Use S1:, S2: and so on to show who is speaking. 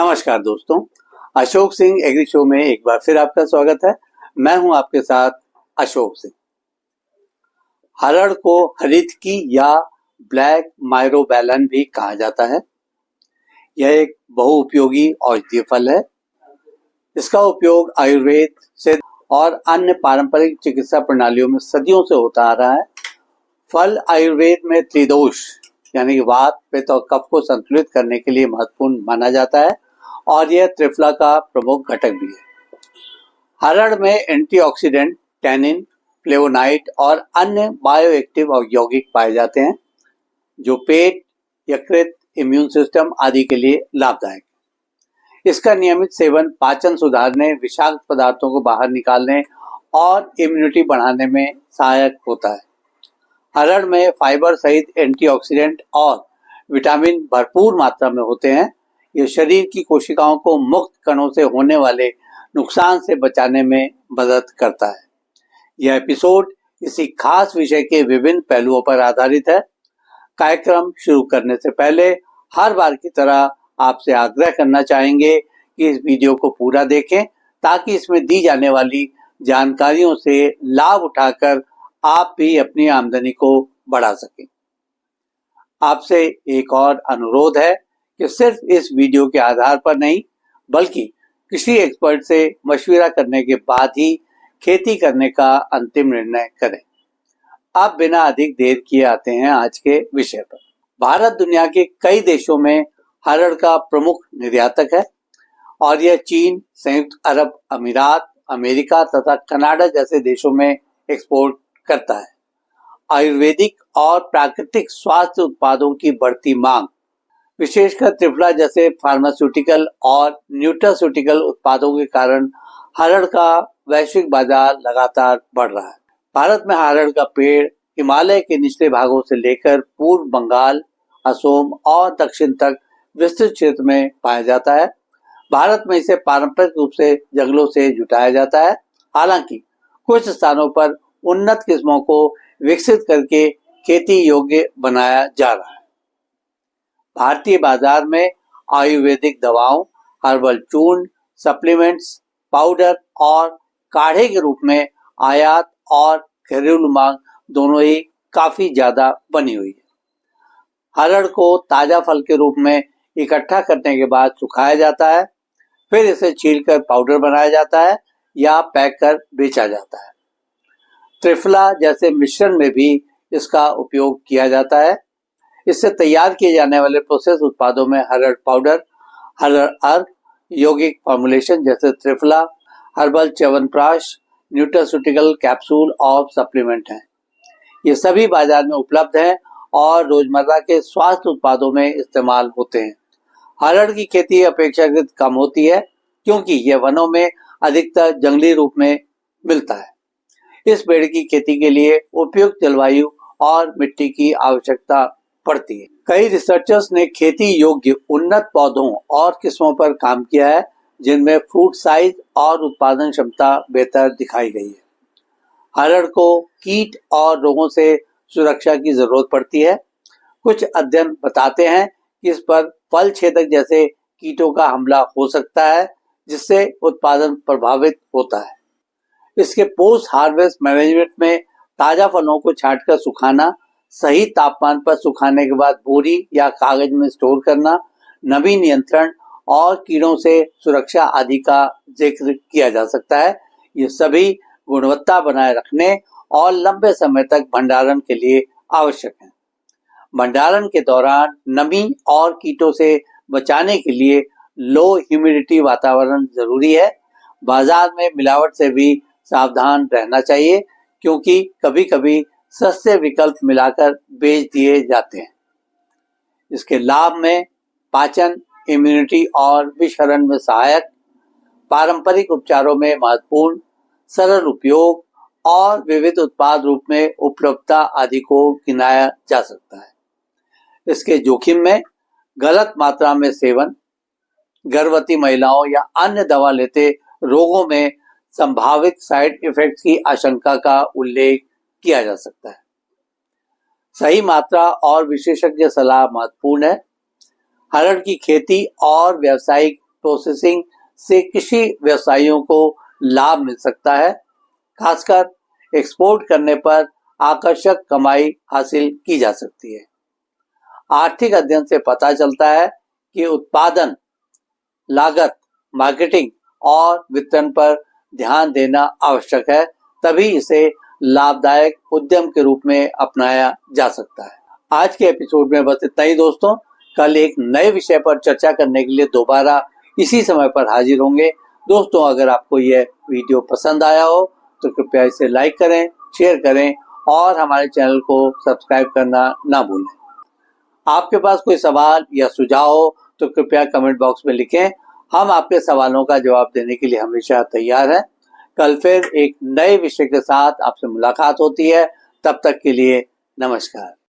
S1: नमस्कार दोस्तों, Ashok Singh agree show में एक बार फिर आपका स्वागत है। मैं हूं आपके साथ अशोक सिंह। हरड़ को हरित की या ब्लैक माइरोबैलन भी कहा जाता है। यह एक बहुउपयोगी औषधीय फल है। इसका उपयोग आयुर्वेद से और अन्य पारंपरिक चिकित्सा प्रणालियों में सदियों से होता आ रहा है। फल आयुर्वेद में त्रिदोष यानी कि वात, पित्त और कफ को संतुलित करने के लिए महत्वपूर्ण माना जाता है और यह त्रिफला का प्रमुख घटक भी है। हरड़ में एंटीऑक्सीडेंट, टैनिन, फ्लेवोनाइड और अन्य बायोएक्टिव यौगिक पाए जाते हैं जो पेट, यकृत, इम्यून सिस्टम आदि के लिए लाभदायक है। इसका नियमित सेवन पाचन सुधारने, विषाक्त पदार्थों को बाहर निकालने और इम्यूनिटी बढ़ाने में सहायक होता है। हरड़ में फाइबर सहित एंटीऑक्सीडेंट और विटामिन भरपूर मात्रा में होते हैं। यह शरीर की कोशिकाओं को मुक्त कणों से होने वाले नुकसान से बचाने में मदद करता है। यह एपिसोड इसी खास विषय के विभिन्न पहलुओं पर आधारित है। कार्यक्रम शुरू करने से पहले हर बार की तरह आपसे आग्रह करना चाहेंगे कि इस वीडियो को पूरा देखें ताकि इसमें दी जाने वाली जानकारियों से लाभ उठाकर आप भी अपनी आमदनी को बढ़ा सकें। आपसे एक और अनुरोध है कि सिर्फ इस वीडियो के आधार पर नहीं बल्कि किसी एक्सपर्ट से मशविरा करने के बाद ही खेती करने का अंतिम निर्णय करें। अब बिना अधिक देर किए आते हैं आज के विषय पर। भारत दुनिया के कई देशों में हरड़ का प्रमुख निर्यातक है और यह चीन, संयुक्त अरब अमीरात, अमेरिका तथा कनाडा जैसे देशों में एक्सपोर्ट करता है। आयुर्वेदिक और प्राकृतिक स्वास्थ्य उत्पादों की बढ़ती मांग, विशेषकर त्रिफला जैसे फार्मास्यूटिकल और न्यूट्रास्यूटिकल उत्पादों के कारण हरड़ का वैश्विक बाजार लगातार बढ़ रहा है। भारत में हरड़ का पेड़ हिमालय के निचले भागों से लेकर पूर्व बंगाल, असम और दक्षिण तक विस्तृत क्षेत्र में पाया जाता है। भारत में इसे पारंपरिक रूप से जंगलों से जुटाया जाता है। हालांकि कुछ स्थानों पर उन्नत किस्मों को विकसित करके खेती योग्य बनाया जा रहा है। भारतीय बाजार में आयुर्वेदिक दवाओं, हर्बल चूर्ण, सप्लीमेंट्स, पाउडर और काढ़े के रूप में आयात और घरेलू मांग दोनों ही काफी ज्यादा बनी हुई है। हरड़ को ताजा फल के रूप में इकट्ठा करने के बाद सुखाया जाता है, फिर इसे छीलकर पाउडर बनाया जाता है या पैक कर बेचा जाता है। त्रिफला जैसे मिश्रण में भी इसका उपयोग किया जाता है। इससे तैयार किए जाने वाले प्रोसेस उत्पादों में हरड़ पाउडर, हरड़ अर्क, यौगिक फॉर्मुलेशन जैसे triphala, herbal chyawanprash, nutraceutical capsule और सप्लीमेंट हैं। ये सभी बाजार में उपलब्ध हैं और रोजमर्रा के स्वास्थ्य उत्पादों में इस्तेमाल होते हैं। हरड़ की खेती अपेक्षाकृत कम होती है क्योंकि यह वनों में अधिकतर जंगली रूप में मिलता है। इस पेड़ की खेती के लिए उपयुक्त जलवायु और मिट्टी की आवश्यकता पड़ती है। कई रिसर्चर्स ने खेती योग्य उन्नत पौधों और किस्मों पर काम किया है जिनमें फ्रूट साइज और उत्पादन क्षमता बेहतर दिखाई गई है। हरड़ को कीट और रोगों से सुरक्षा की जरूरत पड़ती है। कुछ अध्ययन बताते हैं कि इस पर फल छेदक जैसे कीटों का हमला हो सकता है जिससे उत्पादन प्रभावित होता है। इसके पोस्ट हार्वेस्ट मैनेजमेंट में ताजा फलों को छांटकर सुखाना, सही तापमान पर सुखाने के बाद बोरी या कागज में स्टोर करना, नमी नियंत्रण और कीड़ों से सुरक्षा आदि का जिक्र किया जा सकता है। ये सभी गुणवत्ता बनाए रखने और लंबे समय तक भंडारण के लिए आवश्यक है। भंडारण के दौरान नमी और कीटों से बचाने के लिए लो ह्यूमिडिटी वातावरण जरूरी है। बाजार में मिलावट से भी सावधान रहना चाहिए क्योंकि कभी-कभी सस्ते विकल्प मिलाकर बेच दिए जाते हैं। इसके लाभ में पाचन, इम्यूनिटी और विषहरण में सहायक, पारंपरिक उपचारों में महत्वपूर्ण, सरल उपयोग और विविध उत्पाद रूप में उपलब्धता आदि को गिनाया जा सकता है। इसके जोखिम में गलत मात्रा में सेवन, गर्भवती महिलाओं या अन्य दवा लेते रोगों में संभावित साइड इफेक्ट्स की आशंका का उल्लेख किया जा सकता है। सही मात्रा और विशेषज्ञ सलाह महत्वपूर्ण है। हरड़ की खेती और व्यावसायिक प्रोसेसिंग से कृषि व्यवसायियों को लाभ मिल सकता है। खासकर एक्सपोर्ट करने पर आकर्षक कमाई हासिल की जा सकती है। आर्थिक अध्ययन से पता चलता है कि उत्पादन, लागत, मार्केटिंग और वितरण पर ध्यान देना आवश्यक है, तभी इसे लाभदायक उद्यम के रूप में अपनाया जा सकता है। आज के एपिसोड में बस इतना ही दोस्तों। कल एक नए विषय पर चर्चा करने के लिए दोबारा इसी समय पर हाजिर होंगे। दोस्तों, अगर आपको यह वीडियो पसंद आया हो तो कृपया इसे लाइक करें, शेयर करें और हमारे चैनल को सब्सक्राइब करना ना भूलें। आपके पास कोई सवाल या सुझाव हो तो कृपया कमेंट बॉक्स में लिखें। हम आपके सवालों का जवाब देने के लिए हमेशा तैयार हैं। कल फिर एक नए विषय के साथ आपसे मुलाकात होती है। तब तक के लिए नमस्कार।